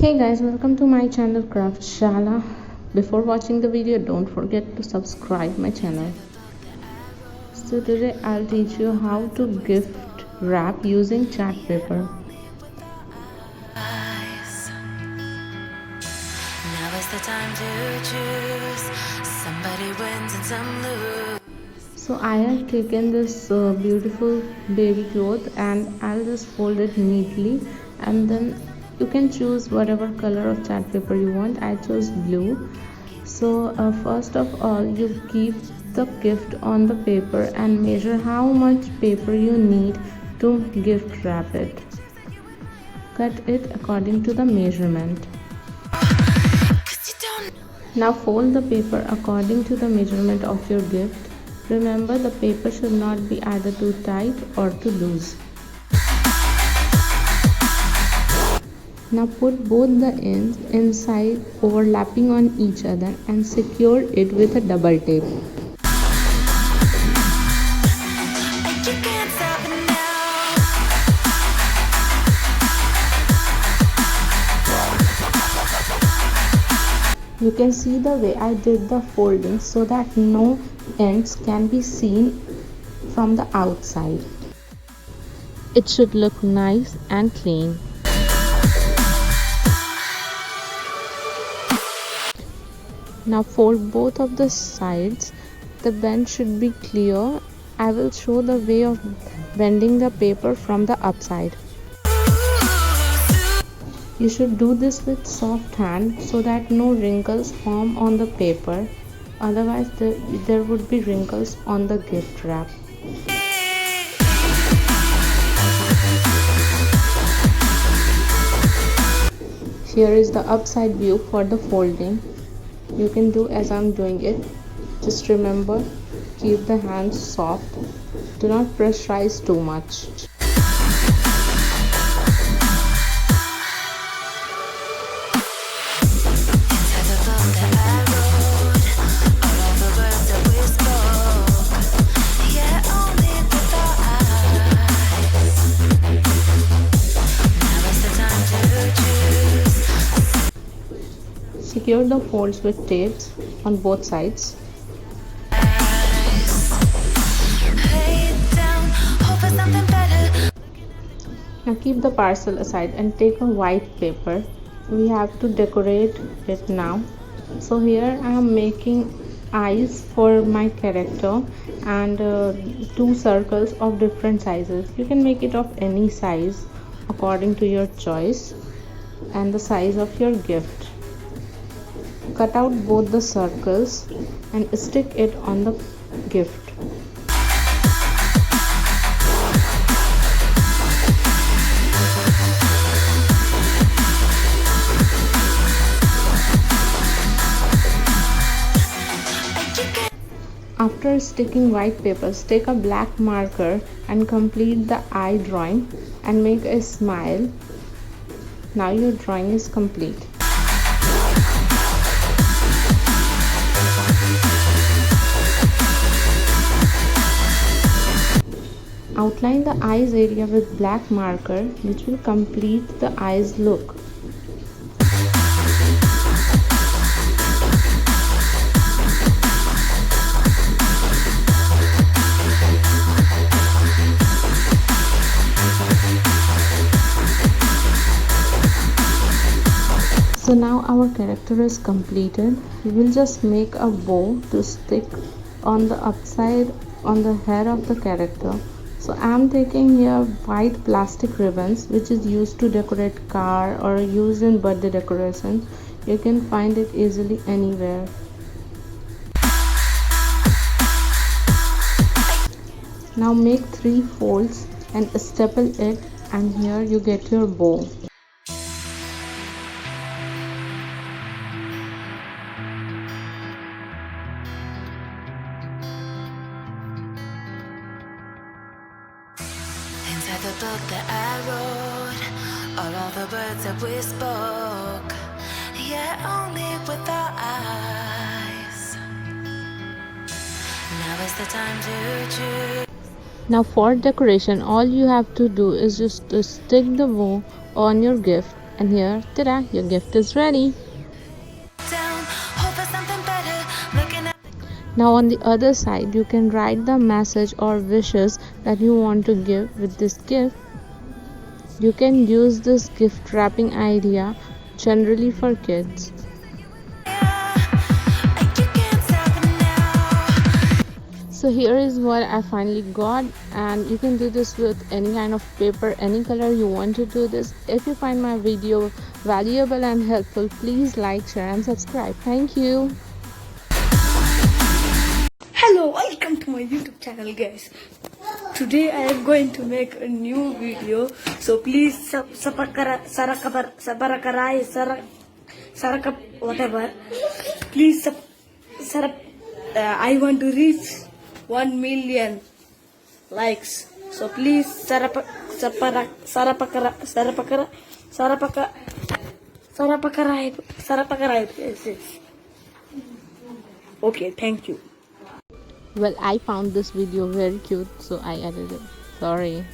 Hey guys, welcome to my channel Kraftshala. Before watching the video, don't forget to subscribe my channel. So today I'll teach you how to gift wrap using chart paper. Now is the time to choose. Somebody wins and some lose. So I have taken this beautiful baby cloth and I'll just fold it neatly, and then you can choose whatever color of chart paper you want. I chose blue. So first of all, you keep the gift on the paper and measure how much paper you need to gift wrap it. Cut it according to the measurement. Now fold the paper according to the measurement of your gift. Remember, the paper should not be either too tight or too loose. Now put both the ends inside, overlapping on each other, and secure it with a double tape. You can see the way I did the folding so that no ends can be seen from the outside. It should look nice and clean. Now fold both of the sides. The bend should be clear. I will show the way of bending the paper from the upside. You should do this with soft hand so that no wrinkles form on the paper. Otherwise there would be wrinkles on the gift wrap. Here is the upside view for the folding. You can do as I'm doing it. Just remember, keep the hands soft. Do not pressurize too much. Secure the folds with tapes on both sides. Now keep the parcel aside and take a white paper. We have to decorate it now. So here I am making eyes for my character and two circles of different sizes. You can make it of any size according to your choice and the size of your gift. Cut out both the circles and stick it on the gift. After sticking white papers, take a black marker and complete the eye drawing and make a smile. Now your drawing is complete. Outline the eyes area with black marker, which will complete the eyes look. So now our character is completed. We will just make a bow to stick on the upside on the hair of the character. So I am taking here white plastic ribbons, which is used to decorate car or used in birthday decoration. You can find it easily anywhere. Now make 3 folds and staple it, and here you get your bow. Inside the book that I wrote, all the words that we spoke, yet only with our eyes. Now is the time to choose. Now for decoration, all you have to do is just to stick the bow on your gift And here, ta-da, your gift is ready. Down, hope for something better. Looking at Now on the other side, you can write the message or wishes that you want to give with this gift. You can use this gift wrapping idea generally for kids. you can't stop it now. So here is what I finally got, and you can do this with any kind of paper, any color you want to do this. If you find my video valuable and helpful, please like, share and subscribe. Thank you. Hello, welcome to my YouTube channel, guys. Today I am going to make a new video, so please whatever. Please I want to reach 1 million likes. So please yes, yes. Okay, thank you. Well, I found this video very cute, so I added it. Sorry.